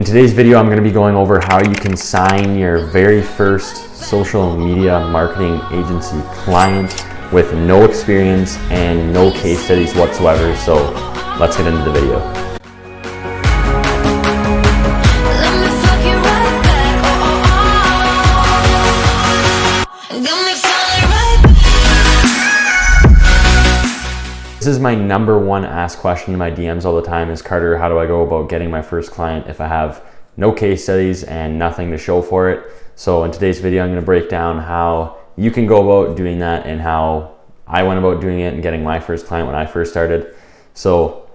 In today's video, I'm going to be going over how you can sign your very first social media marketing agency client with no experience and no case studies whatsoever. So let's get into the video. This is my number one asked question in my DMs all the time is, Carter, how do I go about getting my first client if I have no case studies and nothing to show for it? So in today's video, I'm going to break down how you can go about doing that and how I went about doing it and getting my first client when I first started. So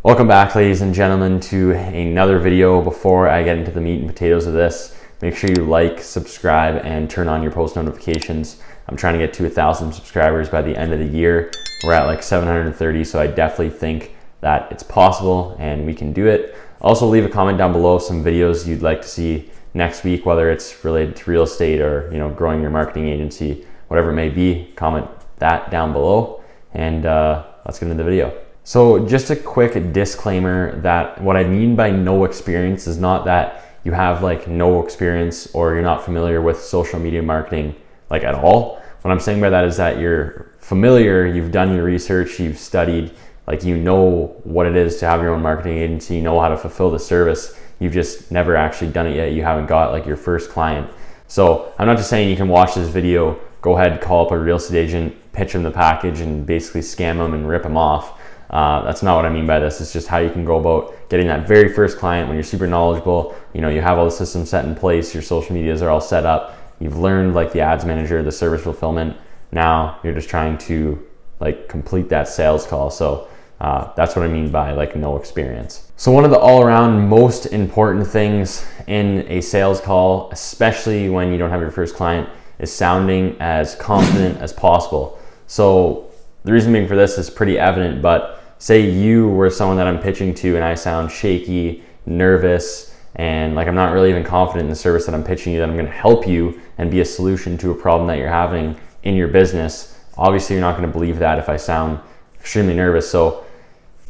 welcome back, ladies and gentlemen, to another video. Before I get into the meat and potatoes of this, make sure you like, subscribe, and turn on your post notifications. I'm trying to get to 1,000 subscribers by the end of the year. We're at like 730, so I definitely think that it's possible and we can do it. Also, leave a comment down below some videos you'd like to see next week, whether it's related to real estate or growing your marketing agency, whatever it may be. Comment that down below, and let's get into the video. So just a quick disclaimer that what I mean by no experience is not that you have like no experience or you're not familiar with social media marketing like at all. What I'm saying by that is that you're familiar, you've done your research, you've studied, like you know what it is to have your own marketing agency, you know how to fulfill the service. You've just never actually done it yet. You haven't got like your first client. So I'm not just saying you can watch this video, go ahead, call up a real estate agent, pitch them the package and basically scam them and rip them off. That's not what I mean by this. It's just how you can go about getting that very first client when you're super knowledgeable. You have all the systems set in place, your social medias are all set up. You've learned like the ads manager, the service fulfillment. Now you're just trying to like complete that sales call. So that's what I mean by like no experience. So one of the all around most important things in a sales call, especially when you don't have your first client, is sounding as confident as possible. So the reason being for this is pretty evident, but say you were someone that I'm pitching to and I sound shaky, nervous, and like I'm not really even confident in the service that I'm pitching you, that I'm going to help you and be a solution to a problem that you're having in your business. Obviously, you're not going to believe that if I sound extremely nervous. So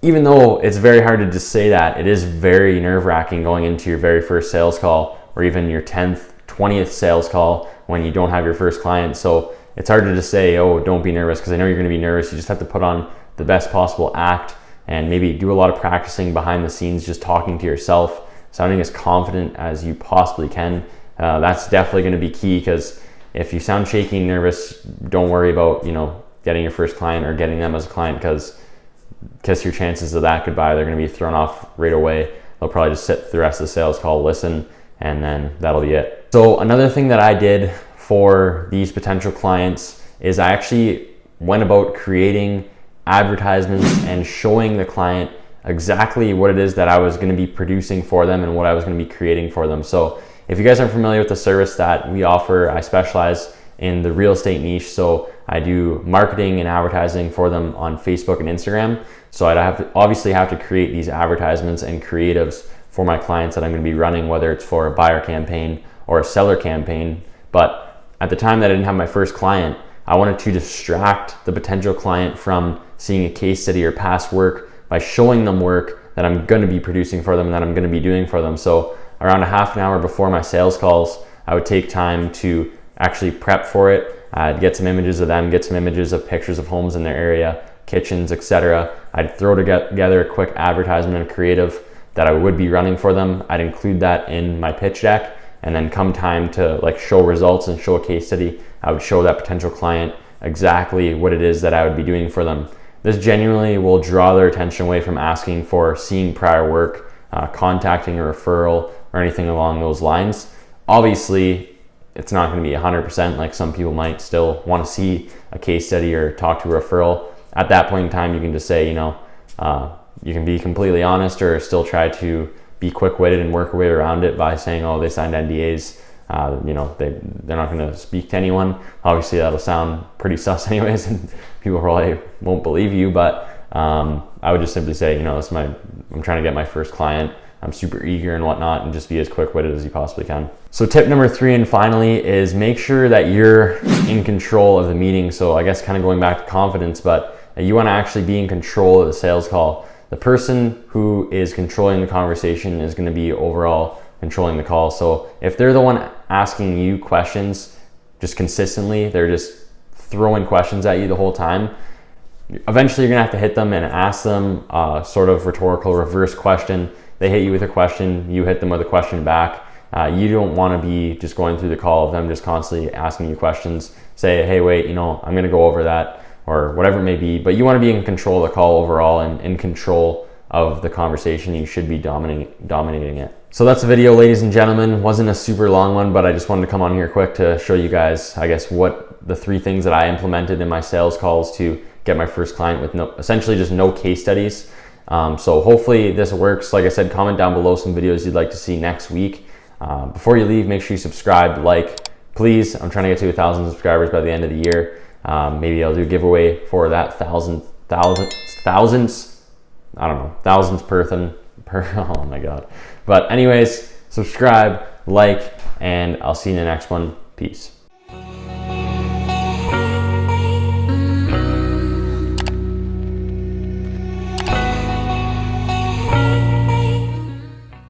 even though it's very hard to just say that, it is very nerve-wracking going into your very first sales call or even your 10th, 20th sales call when you don't have your first client. So it's hard to just say, oh, don't be nervous, because I know you're going to be nervous. You just have to put on the best possible act and maybe do a lot of practicing behind the scenes, just talking to yourself, sounding as confident as you possibly can. That's definitely going to be key, because if you sound shaky and nervous, don't worry about getting your first client or getting them as a client, because your chances of that goodbye. They're going to be thrown off right away. They'll probably just sit the rest of the sales call, listen, and then that'll be it. So another thing that I did for these potential clients is I actually went about creating advertisements and showing the client exactly what it is that I was going to be producing for them and what I was going to be creating for them. So if you guys aren't familiar with the service that we offer, I specialize in the real estate niche. So I do marketing and advertising for them on Facebook and Instagram. So I'd obviously have to create these advertisements and creatives for my clients that I'm going to be running, whether it's for a buyer campaign or a seller campaign. But at the time that I didn't have my first client, I wanted to distract the potential client from seeing a case study or past work by showing them work that I'm going to be producing for them and that I'm going to be doing for them. So around a half an hour before my sales calls, I would take time to actually prep for it. I'd get some images of them, get some images of pictures of homes in their area, kitchens, etc. I'd throw together a quick advertisement and creative that I would be running for them. I'd include that in my pitch deck, and then come time to like show results and show a case study, I would show that potential client exactly what it is that I would be doing for them. This genuinely will draw their attention away from asking for seeing prior work, contacting a referral, or anything along those lines. Obviously, it's not going to be 100%. Like some people might still want to see a case study or talk to a referral. At that point in time, you can just say, you can be completely honest or still try to be quick-witted and work your way around it by saying, oh, they signed NDAs. They're not going to speak to anyone. Obviously, that'll sound pretty sus anyways, and people probably won't believe you. But I would just simply say, I'm trying to get my first client. I'm super eager and whatnot, and just be as quick-witted as you possibly can. So tip number 3 and finally is make sure that you're in control of the meeting. So I guess kind of going back to confidence, but you want to actually be in control of the sales call. the person who is controlling the conversation is going to be overall controlling the call. So if they're the one asking you questions just consistently, they're just throwing questions at you the whole time, eventually you're gonna have to hit them and ask them a sort of rhetorical reverse question. They hit you with a question, you hit them with a question back. You don't want to be just going through the call of them just constantly asking you questions. Say, hey, wait, I'm gonna go over that, or whatever it may be, but you want to be in control of the call overall and in control of the conversation. You should be dominating it. So that's the video, ladies and gentlemen. Wasn't a super long one, but I just wanted to come on here quick to show you guys, I guess, what the 3 things that I implemented in my sales calls to get my first client with essentially just no case studies. So hopefully this works. Like I said, comment down below some videos you'd like to see next week. Before you leave, make sure you subscribe, like, please. I'm trying to get to 1,000 subscribers by the end of the year. Maybe I'll do a giveaway for that thousandth person per, oh my God. But anyways, subscribe, like, and I'll see you in the next one. Peace.